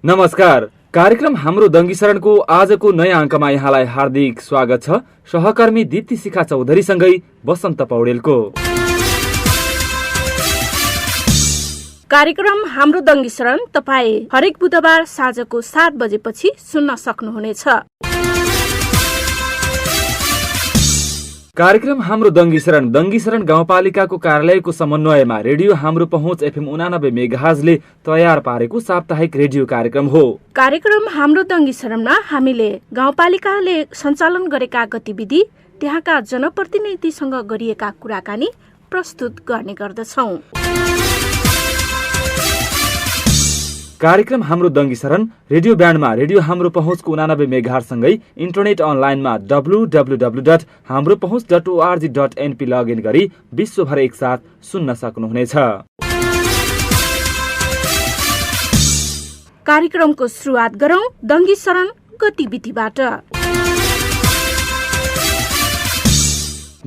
नमस्कार। कार्यक्रम हाम्रो दङ्गी शरणको आजको नयाँ अङ्कमा यहाँलाई हार्दिक स्वागत छ। सहकर्मी दीप्ति शिखा चौधरीसँगै वसन्त पौडेलको। कार्यक्रम हाम्रो दङ्गी शरण तपाईँ हरेक बुधबार साँझको 7 बजेपछि सुन्न सक्नुहुनेछ। कार्यक्रम हाम्रो दङ्गी शरण गाउँपालिकाको कार्यालयको समन्वयमा रेडियो हाम्रो पहुँच एफएम 89 मेगाहर्जले तयार पारेको साप्ताहिक रेडियो कार्यक्रम हो। कार्यक्रम हाम्रो दङ्गी शरणमा हामीले गाउँपालिकाले सञ्चालन गरेका गतिविधि, त्यहाँका जनप्रतिनिधिसँग गरिएका कुराकानी प्रस्तुत गर्ने गर्दछौँ। कार्यक्रम हाम्रो दङ्गी शरण रेडियो ब्यान्डमा रेडियो हाम्रो पहुँचको 89 मेगाहर्जसँगै इन्टरनेट अनलाइनमा www.hamropahunch.org.np लगइन गरी विश्वभर एकसाथ सुन्न सक्नुहुनेछ। कार्यक्रमको सुरुवात गरौं दङ्गी शरण गतिविधिबाट।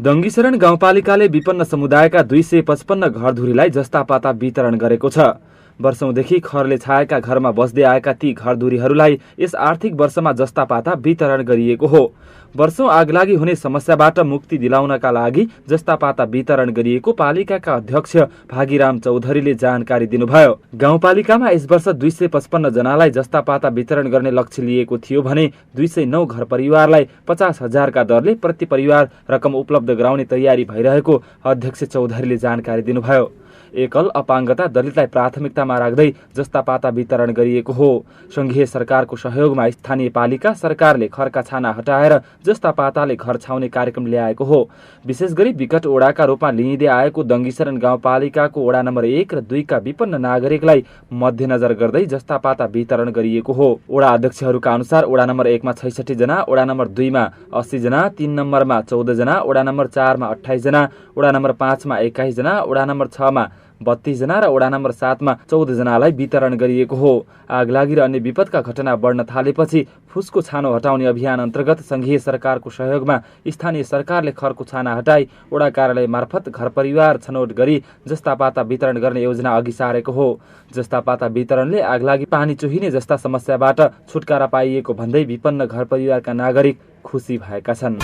दङ्गी शरण गाउँपालिकाले विपन्न समुदायका 255 घरधुरीलाई जस्तापाता वितरण गरेको छ। वर्षौंदेखि खरले छाएका घरमा बस्दै आएका ती घरधुरीहरूलाई यस आर्थिक वर्षमा जस्तापाता वितरण गरिएको हो। वर्षौं आगलागी हुने समस्याबाट मुक्ति दिलाउनका लागि जस्तापाता वितरण गरिएको पालिकाका अध्यक्ष भागीराम चौधरीले जानकारी दिनुभयो। गाउँपालिकामा यस वर्ष 255 जनालाई जस्तापाता वितरण गर्ने लक्ष्य लिएको थियो भने 209 घर परिवारलाई 50,000 का दरले प्रति परिवार रकम उपलब्ध गराउने तयारी भइरहेको अध्यक्ष चौधरीले जानकारी दिनुभयो। एकल अपाङ्गता दलितलाई प्राथमिकतामा राख्दै जस्तापाता वितरण गरिएको हो। संघीय सरकारको सहयोगमा स्थानीय पालिका सरकारले खरका छाना हटाएर जस्तापाताले घर छाउने कार्यक्रम ल्याएको हो। विशेष गरी विकट ओडाका रूपमा लिइँदै आएको दङ्गी शरण गाउँपालिकाको ओडा नम्बर 1 र 2 का विपन्न नागरिकलाई मध्यनजर गर्दै जस्तापाता वितरण गरिएको हो। ओडा अध्यक्षहरूका अनुसार ओडा नम्बर 1 मा 66 जना, ओडा नम्बर 2 मा 80 जना, 3 नम्बरमा 14 जना, ओडा नम्बर 4 मा 28 जना, ओडा नम्बर 5 मा 21 जना, ओडा नम्बर 6 मा 32 जना र ओडा नम्बर 7 मा 14 जनालाई वितरण गरिएको हो। आगलागी र अन्य विपदका घटना बढ्न थालेपछि फुसको छानो हटाउने अभियान अन्तर्गत संघीय सरकारको सहयोगमा स्थानीय सरकारले खरको छाना हटाई ओडा कार्यालय मार्फत घर परिवार छनौट गरी जस्तापाता वितरण गर्ने योजना अघि सारेको हो। जस्तापाता वितरणले आगलागी, पानी चुहिने जस्ता समस्याबाट छुटकारा पाइएको भन्दै विपन्न घर परिवारका नागरिक खुसी भएका छन्।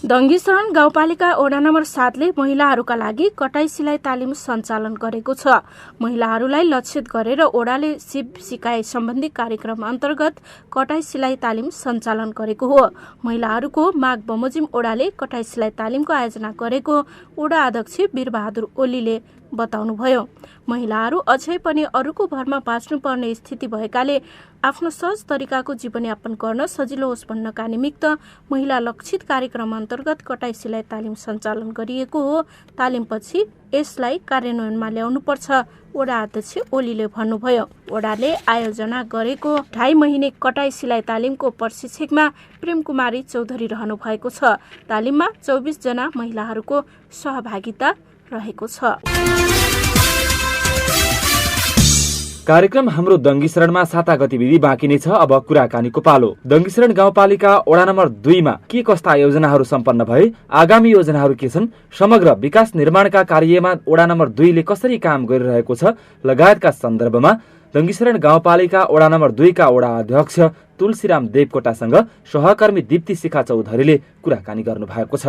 दङ्गी शरण गाउँपालिका ओडा नम्बर 7 ले महिलाहरूका लागि कटाई सिलाइ तालिम सञ्चालन गरेको छ। महिलाहरूलाई लक्षित गरेर ओडाले सिप सिकाइ सम्बन्धी कार्यक्रम अन्तर्गत कटाई सिलाइ तालिम सञ्चालन गरेको हो। महिलाहरूको माग बमोजिम ओडाले कटाई सिलाइ तालिमको आयोजना गरेको ओडा अध्यक्ष वीरबहादुर ओलीले बताउनुभयो। महिलाहरू अझै पनि अरूको भरमा बाँच्नुपर्ने स्थिति भएकाले आफ्नो सहज तरिकाको जीवनयापन गर्न सजिलो होस् भन्नका निमित्त महिला लक्षित कार्यक्रम अन्तर्गत कटाई सिलाइ तालिम सञ्चालन गरिएको हो। तालिमपछि यसलाई कार्यान्वयनमा ल्याउनुपर्छ, ओडा अध्यक्ष ओलीले भन्नुभयो। ओडाले आयोजना गरेको 2.5 महिने कटाई सिलाइ तालिमको प्रशिक्षकमा प्रेम कुमारी चौधरी रहनु भएको छ। तालिममा 24 जना महिलाहरूको सहभागिता रहेको छ। कार्यक्रम हाम्रो दङ्गी शरणमा साता गतिविधि बाँकी नै छ। अब कुराकानीको पालो। दङ्गी शरण गाउँपालिका ओडा नम्बर 2 मा के कस्ता योजनाहरू सम्पन्न भए, आगामी योजनाहरू के छन्, समग्र विकास निर्माणका कार्यमा ओडा नम्बर 2 ले कसरी काम गरिरहेको छ लगायतका सन्दर्भमा दङ्गी शरण गाउँपालिका ओडा नम्बर 2 का ओडा अध्यक्ष तुलसीराम देवकोटासँग सहकर्मी दीप्ति शिखा चौधरीले कुराकानी गर्नु भएको छ।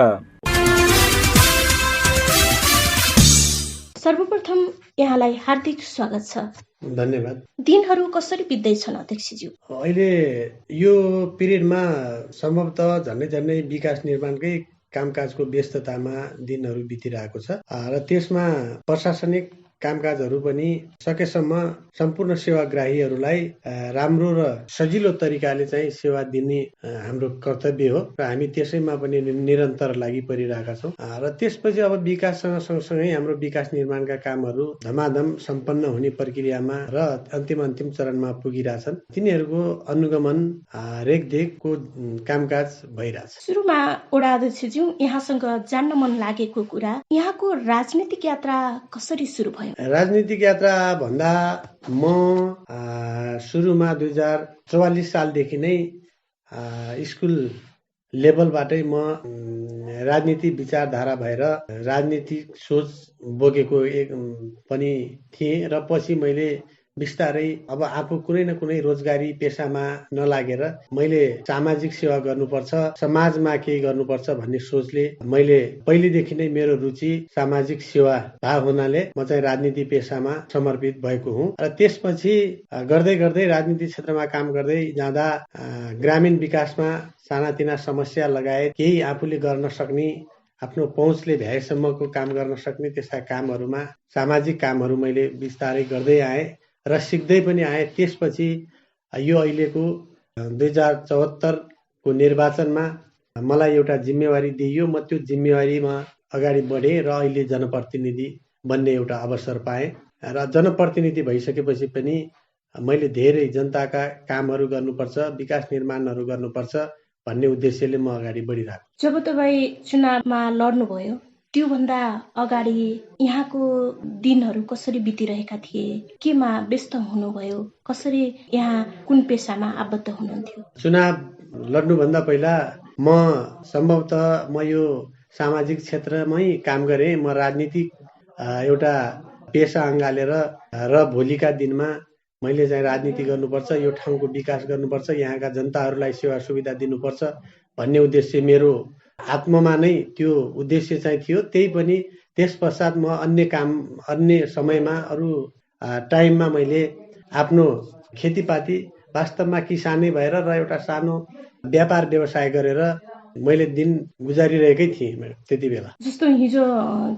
सर्वप्रथम यहाँलाई हार्दिक स्वागत छ। धन्यवाद। दिनहरू कसरी बित्दैछन् अध्यक्षज्यू? अहिले यो पिरियडमा सम्भवतः झन्डै विकास निर्माणकै कामकाजको व्यस्ततामा दिनहरू बितिरहेको छ र त्यसमा प्रशासनिक कामकाजहरू पनि सकेसम्म सम्पूर्ण सेवाग्राहीहरूलाई राम्रो र सजिलो तरिकाले चाहिँ सेवा दिने हाम्रो कर्तव्य हो र हामी त्यसैमा पनि निरन्तर लागि परिरहेका छौँ र त्यसपछि अब विकाससँग सँगसँगै हाम्रो विकास निर्माणका कामहरू धमाधम सम्पन्न हुने प्रक्रियामा र अन्तिम चरणमा पुगिरहेछन्। तिनीहरूको अनुगमन रेखदेखको कामकाज भइरहेछ। सुरुमा ओडा अध्यक्षज्यू, यहाँसँग जान्न मन लागेको कुरा, यहाँको राजनीतिक यात्रा कसरी सुरु भयो? राजनीतिक यात्रा भन्दा म सुरुमा 2044 सालदेखि नै स्कुल लेभलबाटै म राजनीति विचारधारा भएर राजनीतिक सोच बोकेको एक पनि थिएँ र पछि मैले बिस्तारै अब आफू कुनै न कुनै रोजगारी पेसामा नलागेर मैले सामाजिक सेवा गर्नुपर्छ, समाजमा केही गर्नुपर्छ भन्ने सोचले मैले पहिलेदेखि नै मेरो रुचि सामाजिक सेवा भएको हुनाले म चाहिँ राजनीति पेसामा समर्पित भएको हुँ र त्यसपछि गर्दै गर्दै राजनीति क्षेत्रमा काम गर्दै जाँदा ग्रामीण विकासमा सानातिना समस्या लगायत केही आफूले गर्न सक्ने आफ्नो पहुँचले भ्याएसम्मको काम गर्न सक्ने त्यस्ता कामहरूमा सामाजिक कामहरू मैले बिस्तारै गर्दै आएँ र सिक्दै पनि आएँ। त्यसपछि यो अहिलेको 2074को निर्वाचनमा मलाई एउटा जिम्मेवारी दिइयो। म त्यो जिम्मेवारीमा अगाडि बढेँ र अहिले जनप्रतिनिधि बन्ने एउटा अवसर पाएँ र जनप्रतिनिधि भइसकेपछि पनि मैले धेरै जनताका कामहरू गर्नुपर्छ, विकास निर्माणहरू गर्नुपर्छ भन्ने उद्देश्यले म अगाडि बढिरहेको। जब तपाईँ चुनावमा लड्नुभयो त्योभन्दा अगाडि यहाँको दिनहरू कसरी बितिरहेका थिए, केमा व्यस्त हुनुभयो, कसरी यहाँ कुन पेसामा आबद्ध हुनुहुन्थ्यो? चुनाव लड्नुभन्दा पहिला म सम्भवतः म यो सामाजिक क्षेत्रमै काम गरेँ। म राजनीतिक एउटा पेसा अँगालेर र भोलिका दिनमा मैले चाहिँ राजनीति गर्नुपर्छ, यो ठाउँको विकास गर्नुपर्छ, यहाँका जनताहरूलाई सेवा सुविधा दिनुपर्छ भन्ने उद्देश्य मेरो आत्ममा नै त्यो उद्देश्य चाहिँ थियो। त्यही पनि त्यस पश्चात म अन्य समयमा अरू टाइममा मैले आफ्नो खेतीपाती वास्तवमा किसानै भएर र एउटा सानो व्यापार व्यवसाय गरेर मैले दिन गुजारिरहेकै थिएँ त्यति बेला। जस्तो हिजो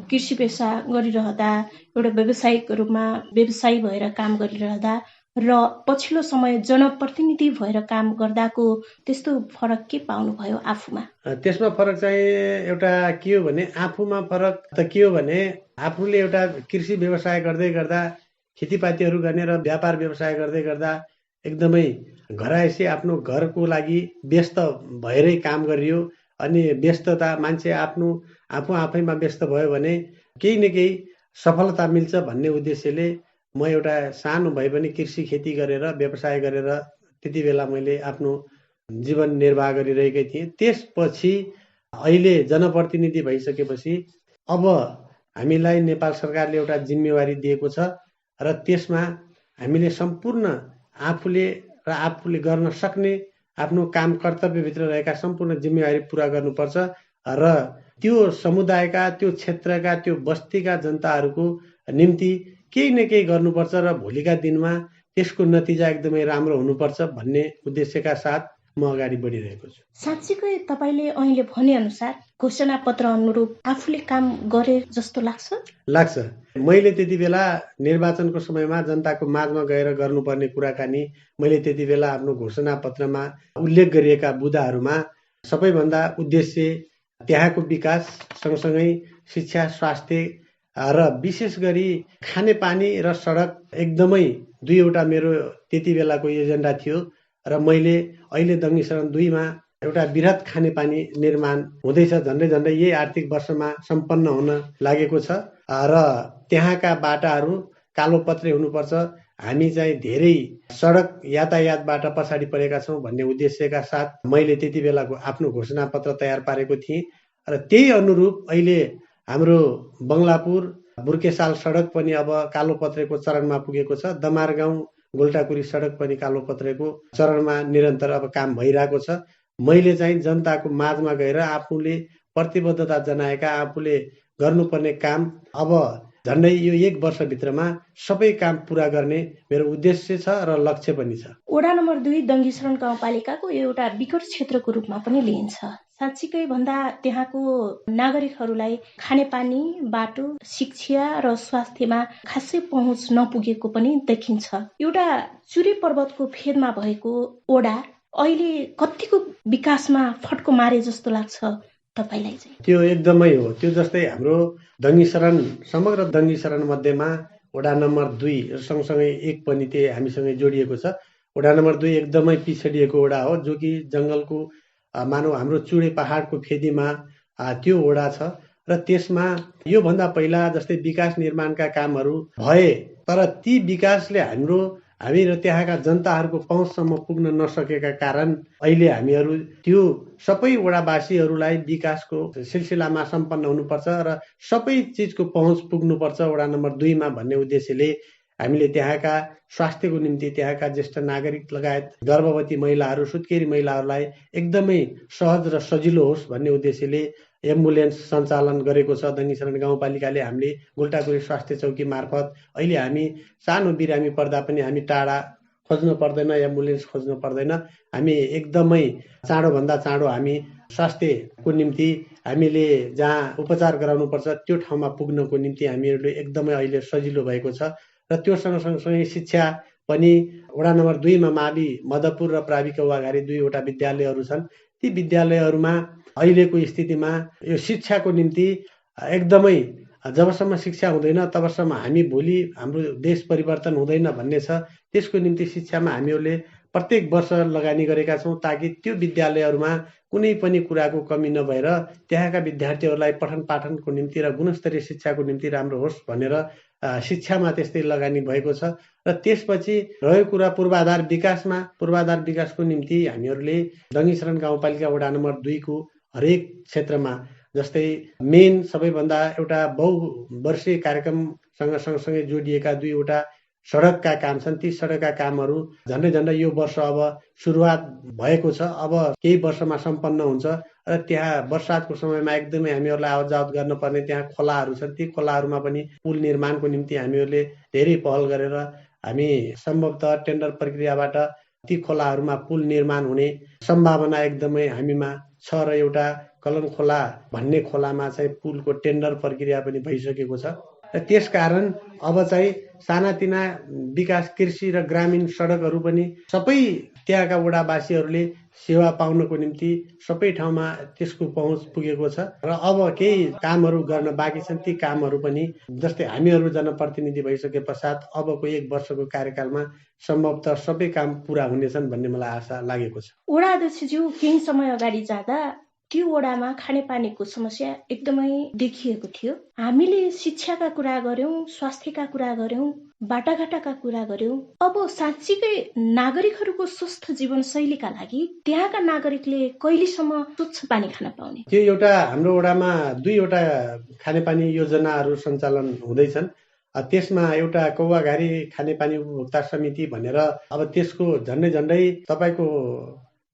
कृषि पेसा गरिरहँदा एउटा व्यावसायिक रूपमा व्यवसायी भएर काम गरिरहँदा र पछिल्लो समय जनप्रतिनिधि भएर काम गर्दाको त्यस्तो फरक के पाउनुभयो आफूमा? त्यसमा फरक चाहिँ एउटा के हो भने आफूमा फरक त के हो भने आफूले एउटा कृषि व्यवसाय गर्दै गर्दा खेतीपातीहरू गर्ने र व्यापार व्यवसाय गर्दै गर्दा एकदमै घरायसी आफ्नो घरको लागि व्यस्त भएरै काम गरियो। अनि व्यस्तता मान्छे आफू आफैमा व्यस्त भयो भने केही न केही सफलता मिल्छ भन्ने उद्देश्यले म एउटा सानो भए पनि कृषि खेती गरेर व्यवसाय गरेर त्यति बेला मैले आफ्नो जीवन निर्वाह गरिरहेकै थिएँ। त्यसपछि अहिले जनप्रतिनिधि भइसकेपछि अब हामीलाई नेपाल सरकारले एउटा जिम्मेवारी दिएको छ र त्यसमा हामीले सम्पूर्ण आफूले गर्न सक्ने आफ्नो काम कर्तव्यभित्र रहेका सम्पूर्ण जिम्मेवारी पुरा गर्नुपर्छ र त्यो समुदायका, त्यो क्षेत्रका, त्यो बस्तीका जनताहरूको निम्ति केही न केही गर्नुपर्छ र भोलिका दिनमा त्यसको नतिजा एकदमै राम्रो हुनुपर्छ भन्ने उद्देश्यका साथ म अगाडि बढिरहेको छु। साँच्चीकै तपाईँले अहिले भने अनुसार घोषणा पत्र अनुरूप आफूले काम गरे जस्तो लाग्छ? मैले त्यति बेला निर्वाचनको समयमा जनताको माझमा गएर गर्नुपर्ने कुराकानी मैले त्यति बेला आफ्नो घोषणा पत्रमा उल्लेख गरिएका बुँदाहरूमा सबैभन्दा उद्देश्य त्यहाँको विकास सँगसँगै शिक्षा, स्वास्थ्य र विशेष गरी खानेपानी र सडक एकदमै दुईवटा मेरो त्यति बेलाको एजेन्डा थियो र मैले अहिले दङ्गी शरण 2 मा एउटा वृहत खानेपानी निर्माण हुँदैछ। झन्डै यही आर्थिक वर्षमा सम्पन्न हुन लागेको छ र त्यहाँका बाटाहरू कालोपत्रे हुनुपर्छ। हामी चाहिँ धेरै सडक यातायातबाट पछाडि परेका छौँ भन्ने उद्देश्यका साथ मैले त्यति बेलाको आफ्नो घोषणा पत्र तयार पारेको थिएँ र त्यही अनुरूप अहिले हाम्रो बङ्गलापुर बुर्केसाल सडक पनि अब कालोपत्रेको चरणमा पुगेको छ। दमार गाउँ गोल्टाकुरी सडक पनि कालोपत्रेको चरणमा निरन्तर अब काम भइरहेको छ। मैले चाहिँ जनताको माझमा गएर आफूले प्रतिबद्धता जनाएका, आफूले गर्नुपर्ने काम अब झन्डै यो 1 वर्षभित्रमा सबै काम पूरा गर्ने मेरो उद्देश्य छ र लक्ष्य पनि छ। वडा नम्बर 2 दङ्गीशरण गाउँपालिकाको एउटा विकट क्षेत्रको रूपमा पनि लिइन्छ। साँच्चीकै भन्दा त्यहाँको नागरिकहरूलाई खानेपानी, बाटो, शिक्षा र स्वास्थ्यमा खासै पहुँच नपुगेको पनि देखिन्छ। एउटा चुरे पर्वतको फेदमा भएको वडा अहिले कतिको विकासमा फड्को मारे जस्तो लाग्छ तपाईलाई चाहिँ? त्यो एकदमै हो। त्यो जस्तै हाम्रो दङ्गीशरण, समग्र दङ्गीशरण मध्येमा वडा नम्बर 2 सँगसँगै 1 पनि त्यही हामीसँगै जोडिएको छ। वडा नम्बर 2 एकदमै पिछडिएको वडा हो, जो कि जङ्गलको मानव हाम्रो चुरे पहाडको फेदीमा त्यो वडा छ र त्यसमा योभन्दा पहिला जस्तै विकास निर्माणका कामहरू भए तर ती विकासले हाम्रो हामी र त्यहाँका जनताहरूको पहुँचसम्म पुग्न नसकेका कारण अहिले हामीहरू त्यो सबै वडावासीहरूलाई विकासको सिलसिलामा सम्पन्न हुनुपर्छ र सबै चिजको पहुँच पुग्नुपर्छ वडा नम्बर 2 मा भन्ने उद्देश्यले हामीले त्यहाँका स्वास्थ्यको निम्ति त्यहाँका ज्येष्ठ नागरिक लगायत गर्भवती महिलाहरू सुत्केरी महिलाहरूलाई एकदमै सहज र सजिलो होस् भन्ने उद्देश्यले एम्बुलेन्स सञ्चालन गरेको छ। दङ्गीशरण गाउँपालिकाले हामीले गुल्टाकुरी स्वास्थ्य चौकी मार्फत अहिले हामी सानो बिरामी पर्दा पनि हामी टाढा खोज्नु पर्दैन, एम्बुलेन्स खोज्नु पर्दैन। हामी एकदमै चाँडोभन्दा चाँडो हामी स्वास्थ्यको निम्ति हामीले जहाँ उपचार गराउनुपर्छ त्यो ठाउँमा पुग्नको निम्ति हामीहरूले एकदमै अहिले सजिलो भएको छ। र त्यो सँगसँगै शिक्षा पनि वडा नम्बर 2 मा मावि मधुपुर र प्राविक वाघारी 2वटा विद्यालयहरू छन्। ती विद्यालयहरूमा अहिलेको स्थितिमा यो शिक्षाको निम्ति एकदमै जबसम्म शिक्षा हुँदैन तबसम्म हामी भोलि हाम्रो देश परिवर्तन हुँदैन भन्ने छ। त्यसको निम्ति शिक्षामा हामीहरूले प्रत्येक वर्ष लगानी गरेका छौँ ताकि त्यो विद्यालयहरूमा कुनै पनि कुराको कमी नभएर त्यहाँका विद्यार्थीहरूलाई पठन पाठनको निम्ति र गुणस्तरीय शिक्षाको निम्ति राम्रो होस् भनेर शिक्षामा त्यस्तै लगानी भएको छ। र त्यसपछि रह्यो कुरा पूर्वाधार विकासको निम्ति हामीहरूले दङ्गीशरण गाउँपालिका वडा नम्बर 2 को हरेक क्षेत्रमा जस्तै मेन सबैभन्दा एउटा बहुवर्षीय कार्यक्रमसँग सँगसँगै जोडिएका 2वटा सडकका काम छन्। ती सडकका कामहरू झन्डै यो वर्ष अब सुरुवात भएको छ। अब केही वर्षमा सम्पन्न हुन्छ र त्यहाँ बर्सातको समयमा एकदमै हामीहरूलाई आवत जावत गर्नुपर्ने त्यहाँ खोलाहरू छन्। ती खोलाहरूमा पनि पुल निर्माणको निम्ति हामीहरूले धेरै पहल गरेर हामी सम्भवतः टेन्डर प्रक्रियाबाट ती खोलाहरूमा पुल निर्माण हुने सम्भावना एकदमै हामीमा छ र एउटा कलन खोला भन्ने खोलामा चाहिँ पुलको टेन्डर प्रक्रिया पनि भइसकेको छ। र त्यसकारण अब चाहिँ सानातिना विकास कृषि र ग्रामीण सडकहरू पनि सबै त्यहाँका वडावासीहरूले सेवा पाउनको निम्ति सबै ठाउँमा त्यसको पहुँच पुगेको छ। र अब केही कामहरू गर्न बाँकी छन्। ती कामहरू पनि जस्तै हामीहरू जनप्रतिनिधि भइसके पश्चात अबको 1 वर्षको कार्यकालमा सम्भवतः सबै काम पुरा हुनेछन् भन्ने मलाई आशा लागेको छ। वडा अध्यक्षज्यू, केही समय अगाडि जाँदा त्यो वडामा खानेपानीको समस्या एकदमै देखिएको थियो। हामीले शिक्षाका कुरा गर्यौं, स्वास्थ्यका कुरा गर्यौं, बाटाघाटाका कुरा गर्यौं। अब साँच्चीकै नागरिकहरूको स्वस्थ जीवनशैलीका लागि त्यहाँका नागरिकले कहिलेसम्म स्वच्छ पानी खान पाउने? त्यो एउटा हाम्रो वडामा 2वटा खानेपानी योजनाहरू सञ्चालन हुँदैछन्। त्यसमा एउटा कौवाघारी खानेपानी उपभोक्ता समिति भनेर अब त्यसको झन्डै तपाईँको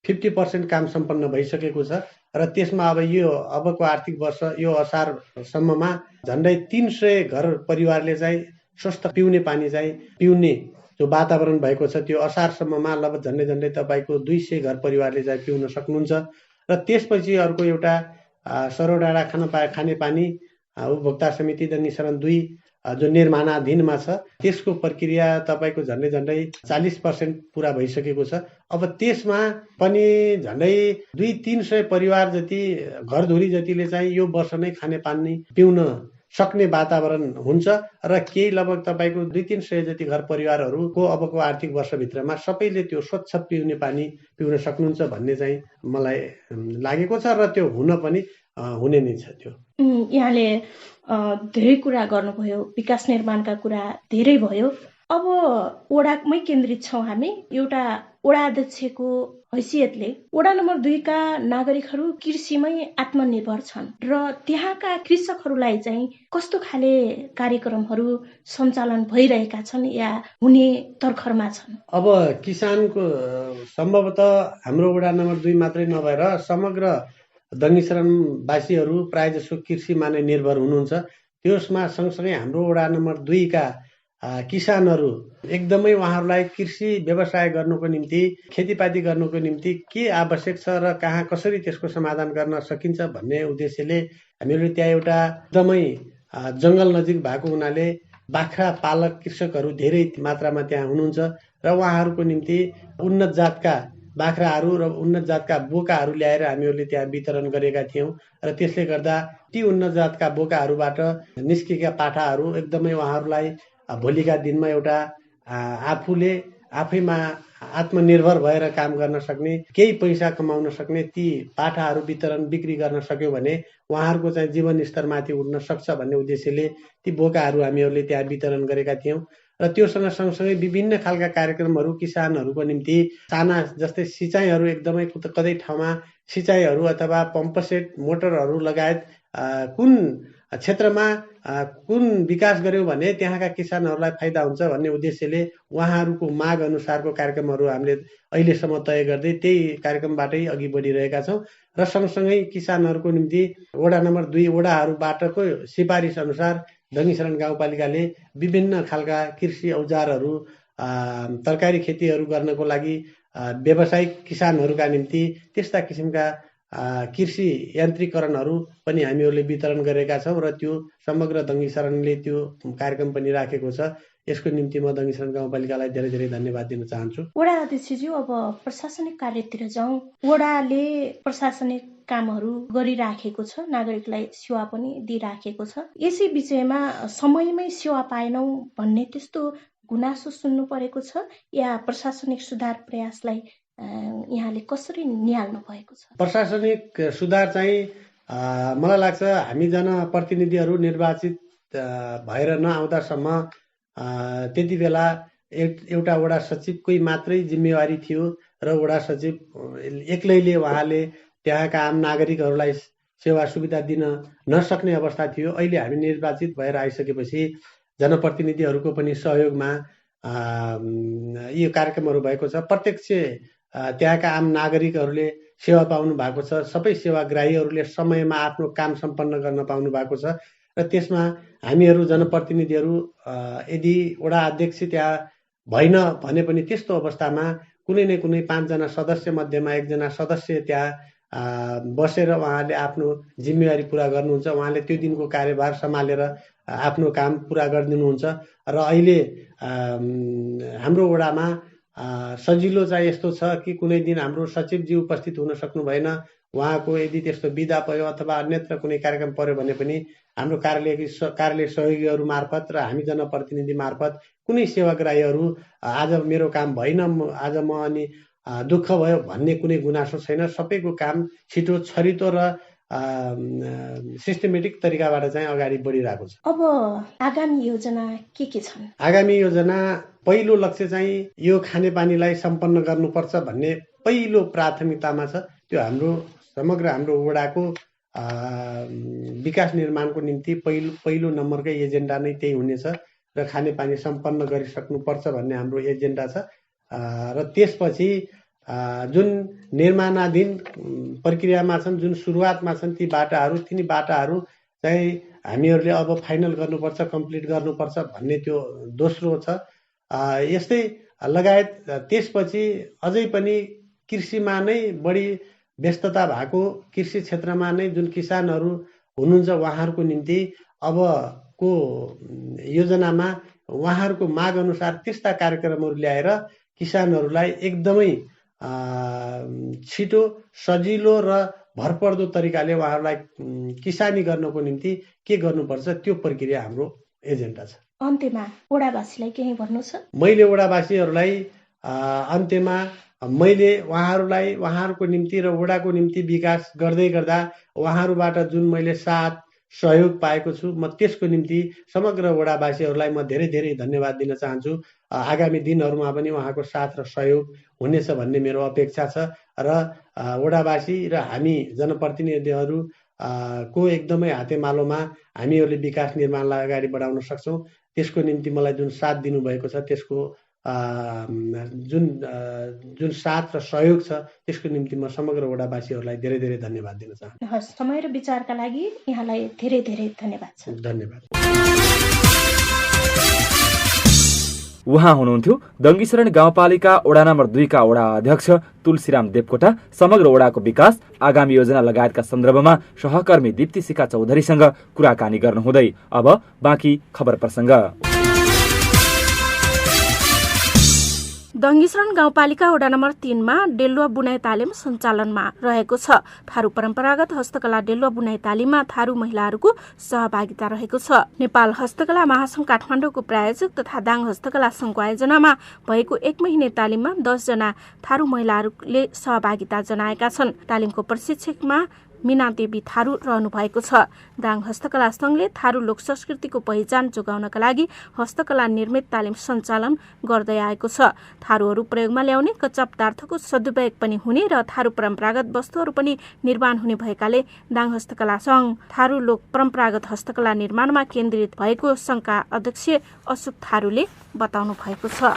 50% काम सम्पन्न भइसकेको छ। र त्यसमा अब यो अबको आर्थिक वर्ष यो असारसम्ममा झन्डै 300 घर परिवारले चाहिँ स्वस्थ पिउने पानी चाहिँ पिउने जो वातावरण भएको छ त्यो असारसम्ममा लगभग झन्डै तपाईँको 200 घर परिवारले चाहिँ पिउन सक्नुहुन्छ। र त्यसपछि अर्को एउटा सरोडाँडा खानेपानी उपभोक्ता समिति दङ्गीशरण 2 जो निर्माणाधीनमा छ त्यसको प्रक्रिया तपाईँको झन्डै 40% पुरा भइसकेको छ। अब त्यसमा पनि झन्डै 200-300 परिवार जति घरधुरी जतिले चाहिँ यो वर्ष नै खानेपानी पिउन सक्ने वातावरण हुन्छ। र केही लगभग तपाईँको 200-300 जति घर परिवारहरूको अबको आर्थिक वर्षभित्रमा सबैले त्यो स्वच्छ पिउने पानी पिउन सक्नुहुन्छ भन्ने चाहिँ मलाई लागेको छ। र त्यो हुन पनि हुने नै छ। त्यो यहाँले धेरै कुरा गर्नुभयो, विकास निर्माणका कुरा धेरै भयो। अब वडामै केन्द्रित छौँ हामी। एउटा वडा अध्यक्षको हैसियतले वडा नम्बर 2 का नागरिकहरू कृषिमै आत्मनिर्भर छन् र त्यहाँका कृषकहरूलाई चाहिँ कस्तो खाले कार्यक्रमहरू सञ्चालन भइरहेका छन् या हुने तर्खरमा छन्? अब किसानको सम्भवतः हाम्रो वडा नम्बर 2 मात्रै नभएर समग्र दङ्गीशरणवासीहरू प्राय जसो कृषिमा नै निर्भर हुनुहुन्छ। त्यसमा सँगसँगै हाम्रो वडा नम्बर 2 का किसानहरू एकदमै उहाँहरूलाई कृषि व्यवसाय गर्नुको निम्ति खेतीपाती गर्नुको निम्ति के आवश्यक छ र कहाँ कसरी त्यसको समाधान गर्न सकिन्छ भन्ने उद्देश्यले हामीहरूले त्यहाँ एउटा एकदमै जङ्गल नजिक भएको हुनाले बाख्रा पालक कृषकहरू धेरै मात्रामा त्यहाँ हुनुहुन्छ र उहाँहरूको निम्ति उन्नत जातका बाख्राहरू र उन्नत जातका बोकाहरू ल्याएर हामीहरूले त्यहाँ वितरण गरेका थियौँ। र त्यसले गर्दा ती उन्नत जातका बोकाहरूबाट निस्केका पाठाहरू एकदमै उहाँहरूलाई भोलिका दिनमा एउटा आफैमा आत्मनिर्भर भएर काम गर्न सक्ने, केही पैसा कमाउन सक्ने ती पाठाहरू वितरण बिक्री गर्न सक्यो भने उहाँहरूको चाहिँ जीवन स्तरमाथि उठ्न सक्छ भन्ने उद्देश्यले ती बोकाहरू हामीहरूले त्यहाँ वितरण गरेका थियौँ। र त्योसँग सँगसँगै विभिन्न खालका कार्यक्रमहरू किसानहरूको निम्ति साना जस्तै सिँचाइहरू एकदमै कतै ठाउँमा सिँचाइहरू अथवा पम्प सेट मोटरहरू लगायत कुन क्षेत्रमा कुन विकास गर्यो भने त्यहाँका किसानहरूलाई फाइदा हुन्छ भन्ने उद्देश्यले उहाँहरूको माग अनुसारको कार्यक्रमहरू हामीले अहिलेसम्म तय गर्दै त्यही कार्यक्रमबाटै अघि बढिरहेका छौँ र सँगसँगै किसानहरूको निम्ति वडा नम्बर 2 वडाहरूबाटको सिफारिस अनुसार दङ्गीशरण गाउँपालिकाले विभिन्न खालका कृषि औजारहरू तरकारी खेतीहरू गर्नको लागि व्यावसायिक किसानहरूका निम्ति त्यस्ता किसिमका कृषि यान्त्रिकरणहरू पनि हामीहरूले वितरण गरेका छौँ र त्यो समग्र दङ्गीशरणले त्यो कार्यक्रम पनि राखेको छ। यसको निम्ति म दङ्गीशरण गाउँपालिकालाई धेरै धेरै धन्यवाद दिन चाहन्छु। वडा अध्यक्षज्यू, अब प्रशासनिक कार्यतिर जाउँ। वडाले प्रशासनिक कामहरू गरिराखेको छ, नागरिकलाई सेवा पनि दिइराखेको छ। यसै विषयमा समयमै सेवा पाएनौँ भन्ने त्यस्तो गुनासो सुन्नु परेको छ या प्रशासनिक सुधार प्रयासलाई यहाँले कसरी निहाल्नु भएको छ? प्रशासनिक सुधार चाहिँ मलाई लाग्छ हामी जनप्रतिनिधिहरू निर्वाचित भएर नआउँदासम्म त्यति बेला एउटा वडा सचिवकै मात्रै जिम्मेवारी थियो र वडा सचिव एक्लैले उहाँले त्यहाँका आम नागरिकहरूलाई सेवा सुविधा दिन नसक्ने अवस्था थियो। अहिले हामी निर्वाचित भएर आइसकेपछि जनप्रतिनिधिहरूको पनि सहयोगमा यो कार्यक्रमहरू भएको छ। प्रत्यक्ष त्यहाँका आम नागरिकहरूले सेवा पाउनु भएको छ। सबै सेवाग्राहीहरूले समयमा आफ्नो काम सम्पन्न गर्न पाउनु भएको छ र त्यसमा हामीहरू जनप्रतिनिधिहरू यदि वडा अध्यक्ष त्यहाँ भएन भने पनि त्यस्तो अवस्थामा कुनै न कुनै 5 जना सदस्य मध्येमा 1 जना सदस्य त्यहाँ बसेर उहाँले आफ्नो जिम्मेवारी पुरा गर्नुहुन्छ। उहाँले त्यो दिनको कार्यभार सम्हालेर आफ्नो काम पुरा गरिदिनुहुन्छ र अहिले हाम्रो वडामा सजिलो चाहिँ यस्तो छ कि कुनै दिन हाम्रो सचिवजी उपस्थित हुन सक्नु भएन, उहाँको यदि त्यस्तो बिदा पर्यो अथवा अन्यत्र कुनै कार्यक्रम पर्यो भने पनि हाम्रो कार्यालय सहयोगीहरू मार्फत र हामी जनप्रतिनिधि मार्फत कुनै सेवाग्राहीहरू आज मेरो काम भएन, आज म अनि दुःख भयो भन्ने कुनै गुनासो छैन। सबैको काम छिटो छरितो र सिस्टमेटिक तरिकाबाट चाहिँ अगाडि बढिरहेको छ। अब आगामी योजना के छन्? आगामी योजना पहिलो लक्ष्य चाहिँ यो खानेपानीलाई सम्पन्न गर्नुपर्छ भन्ने पहिलो प्राथमिकतामा छ। त्यो समग्र हाम्रो वडाको विकास निर्माणको निम्ति पहिलो नम्बरकै एजेन्डा नै त्यही हुनेछ र खानेपानी सम्पन्न गरिसक्नुपर्छ भन्ने हाम्रो एजेन्डा छ। र त्यसपछि जुन निर्माणाधीन प्रक्रियामा छन्, जुन सुरुवातमा छन् ती बाटाहरू चाहिँ हामीहरूले अब फाइनल गर्नुपर्छ, कम्प्लिट गर्नुपर्छ भन्ने त्यो दोस्रो छ। यस्तै लगायत त्यसपछि अझै पनि कृषिमा नै बढी व्यस्तता भएको कृषि क्षेत्रमा नै जुन किसानहरू हुनुहुन्छ उहाँहरूको निम्ति अबको योजनामा उहाँहरूको माग अनुसार त्यस्ता कार्यक्रमहरू ल्याएर किसानहरूलाई एकदमै छिटो सजिलो र भरपर्दो तरिकाले उहाँहरूलाई किसानी गर्नको निम्ति के गर्नुपर्छ त्यो प्रक्रिया हाम्रो एजेन्डा छ। अन्त्यमा वडावासीलाई केही भन्नु छ? मैले वडावासीहरूलाई अन्त्यमा मैले उहाँहरूको निम्ति र वडाको निम्ति विकास गर्दै गर्दा उहाँहरूबाट जुन मैले साथ सहयोग पाएको छु म त्यसको निम्ति समग्र वडावासीहरूलाई म धेरै धेरै धन्यवाद दिन चाहन्छु। आगामी दिनहरूमा पनि उहाँको साथ र सहयोग हुनेछ भन्ने मेरो अपेक्षा छ र वडावासी र हामी जनप्रतिनिधिहरू को एकदमै हातेमालोमा हामीहरूले विकास निर्माणलाई अगाडि बढाउन सक्छौँ। त्यसको निम्ति मलाई जुन साथ दिनुभएको छ त्यसको जुन साथ र सहयोग छ त्यसको निम्ति म समग्र वडावासीहरूलाई धेरै धेरै धन्यवाद दिन चाहन्छु। समय र विचारका लागि यहाँलाई धेरै धेरै धन्यवाद छ। धन्यवाद। उहाँ हुनुहुन्थ्यो दङ्गीशरण गाउँपालिका वडा नम्बर 2 का वडा अध्यक्ष तुलसीराम देवकोटा। समग्र वडाको विकास, आगामी योजना लगायतका सन्दर्भमा सहकर्मी दीप्ति सिका चौधरीसँग कुराकानी गर्नुहुँदै अब बाँकी खबर प्रसङ्ग। दङ्गीशरण गाउँपालिका वडा नम्बर 3 मा डेलुवा बुनाई तालिम सञ्चालनमा रहेको छ। थारू परम्परागत हस्तकला डेलुवा बुनाई तालिममा थारू महिलाहरूको सहभागिता रहेको छ। नेपाल हस्तकला महासंघ काठमाडौँको प्रायोजक तथा दाङ हस्तकला संघको आयोजनामा भएको 1 महिने तालिममा 10 जना थारू महिलाहरूले सहभागिता जनाएका छन्। तालिमको प्रशिक्षकमा मीना देवी थारू रहनु भएको छ। दाङ हस्तकला संघले थारू लोक संस्कृतिको पहिचान जोगाउनका लागि हस्तकला निर्मित तालिम सञ्चालन गर्दै आएको छ। थारूहरू प्रयोगमा ल्याउने कच्चा पदार्थको सदुपयोग पनि हुने र थारू परम्परागत वस्तुहरू पनि निर्माण हुने भएकाले दाङ हस्तकला संघ थारू लोक परम्परागत हस्तकला निर्माणमा केन्द्रित भएको संघका अध्यक्ष अशोक थारूले बताउनु भएको छ।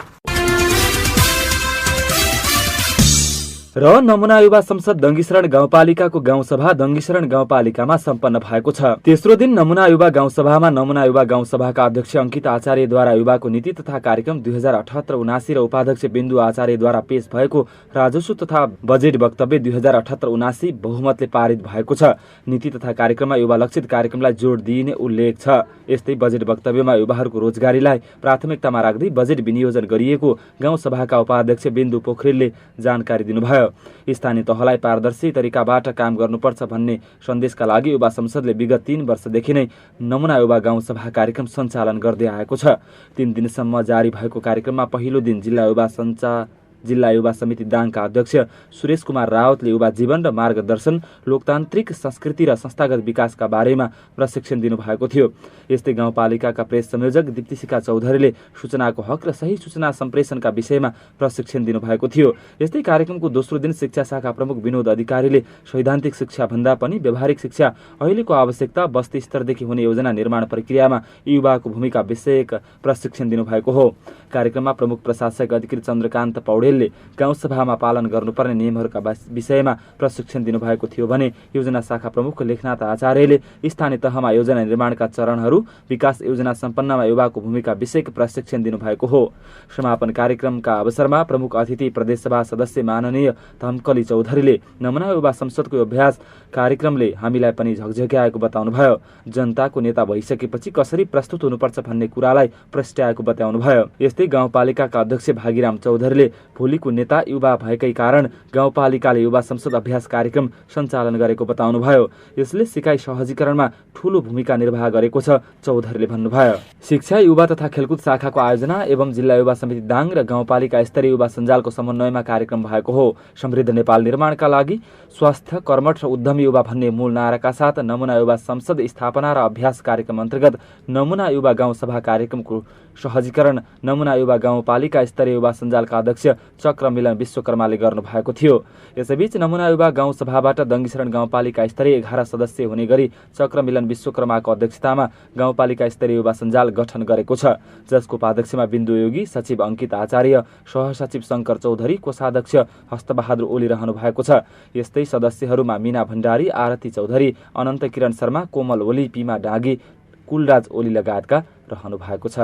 र नमुना युवा संसद दङ्गीशरण गाउँपालिकाको गाउँसभा दङ्गीशरण गाउँपालिकामा सम्पन्न भएको छ। तेस्रो दिन नमुना युवा गाउँसभामा नमुना युवा गाउँसभाका अध्यक्ष अंकित आचार्यद्वारा युवाको नीति तथा कार्यक्रम 2078-79 र उपाध्यक्ष बिन्दु आचार्यद्वारा पेश भएको राजस्व तथा बजेट वक्तव्य 2078-79 बहुमतले पारित भएको छ। नीति तथा कार्यक्रममा युवा लक्षित कार्यक्रमलाई जोड दिइने उल्लेख छ। यस्तै बजेट वक्तव्यमा युवाहरूको रोजगारीलाई प्राथमिकतामा राख्दै बजेट विनियोजन गरिएको गाउँसभाका उपाध्यक्ष बिन्दु पोखरेलले जानकारी दिनुभयो। स्थानीय तहलाई पारदर्शी तरिकाबाट काम गर्नुपर्छ भन्ने सन्देशका लागि युवा संसदले विगत 3 वर्षदेखि नै नमुना युवा गाउँसभा कार्यक्रम सञ्चालन गर्दै आएको छ। 3 दिनसम्म जारी भएको कार्यक्रममा पहिलो दिन जिल्ला युवा समिति दाङका अध्यक्ष सुरेश कुमार रावतले युवा जीवन र मार्गदर्शन, लोकतान्त्रिक संस्कृति र संस्थागत विकासका बारेमा प्रशिक्षण दिनुभएको थियो। यस्तै गाउँपालिकाका प्रेस संयोजक दीप्तिशिखा चौधरीले सूचनाको हक र सही सूचना सम्प्रेषणका विषयमा प्रशिक्षण दिनुभएको थियो। यस्तै कार्यक्रमको दोस्रो दिन शिक्षा शाखा प्रमुख विनोद अधिकारीले सैद्धान्तिक शिक्षा भन्दा पनि व्यावहारिक शिक्षा, अहिलेको आवश्यकता, बस्ती स्तरदेखि हुने योजना निर्माण प्रक्रियामा युवाको भूमिका विषयक प्रशिक्षण दिनुभएको हो। कार्यक्रममा प्रमुख प्रशासक अधिकृत चन्द्रकान्त पौडेलले गाउँसभामा पालन गर्नुपर्ने नियमहरूका विषयमा प्रशिक्षण दिनुभएको थियो भने योजना शाखा प्रमुख लेखनाथ आचार्यले स्थानीय तहमा योजना निर्माणका चरणहरू, विकास योजना सम्पन्नमा युवाको भूमिका विषयक प्रशिक्षण दिनुभएको हो। समापन कार्यक्रमका अवसरमा प्रमुख अतिथि प्रदेशसभा सदस्य माननीय धमकली चौधरीले नमुना युवा संसदको अभ्यास कार्यक्रमले हामीलाई पनि झकझक्याएको बताउनुभयो। जनताको नेता भइसकेपछि कसरी प्रस्तुत हुनुपर्छ भन्ने कुरालाई प्रस्ट्याएको बताउनुभयो। यस्तै गाउँपालिकाका अध्यक्ष भागीराम चौधरीले भोलिको नेता युवा भएकै कारण गाउँपालिकाले युवा संसद अभ्यास कार्यक्रम सञ्चालन गरेको बताउनुभयो। यसले सिकाइ सहजीकरणमा ठूलो भूमिका निर्वाह गरेको छ, चौधरीले भन्नुभयो। शिक्षा, युवा तथा खेलकुद शाखाको आयोजना एवं जिल्ला युवा समिति दाङ र गाउँपालिका स्तरीय युवा सञ्जालको समन्वयमा कार्यक्रम भएको हो। समृद्ध नेपाल निर्माणका लागि स्वास्थ्य, कर्मठ र उद्यमी युवा भन्ने मूल नाराका साथ नमुना युवा संसद स्थापना र अभ्यास कार्यक्रम अन्तर्गत नमुना युवा गाउँसभा कार्यक्रमको सहजीकरण नमुना युवा गाउँपालिका स्तरीय युवा सञ्जालका अध्यक्ष चक्र मिलन विश्वकर्माले गर्नुभएको थियो। यसैबीच नमुना युवा गाउँसभाबाट दङ्गीशरण गाउँपालिका स्तरीय 11 सदस्य हुने गरी चक्र मिलन विश्वकर्माको अध्यक्षतामा गाउँपालिका स्तरीय युवा सञ्जाल गठन गरेको छ, जसको उपाध्यक्षमा बिन्दु योगी, सचिव अंकित आचार्य, सहसचिव शङ्कर चौधरी, कोषाध्यक्ष हस्तबहादुर ओली रहनु भएको छ। यस्तै सदस्यहरूमा मीना भण्डारी, आरती चौधरी, अनन्त किरण शर्मा, कोमल ओली, पीमा डाँगी, कुलराज ओली लगायतका रहनु भएको छ।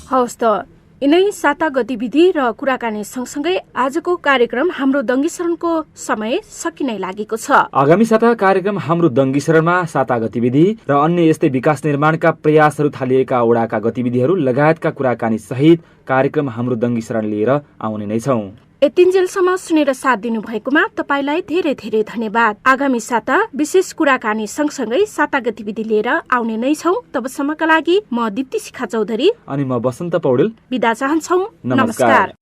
हवस् त, यिनै साता गतिविधि र कुराकानी सँगसँगै आजको कार्यक्रम हाम्रो दङ्गीशरणको समय सकिनै लागेको छ। आगामी साता कार्यक्रम हाम्रो दङ्गीशरणमा साता गतिविधि र अन्य यस्तै विकास निर्माणका प्रयासहरू थालिएका वडाका गतिविधिहरू लगायतका कुराकानी सहित कार्यक्रम हाम्रो दङ्गीशरण लिएर आउने नै छौं। यतिन्जेलसम्म सुनेर साथ दिनुभएकोमा तपाईलाई धेरै धेरै धन्यवाद। आगामी साता विशेष कुराकानी सँगसँगै साता गतिविधि लिएर आउने नै छौं। तबसम्मका लागि म दीप्तिशिखा चौधरी अनि म बसन्त पौडेल बिदा चाहन्छौं। नमस्कार।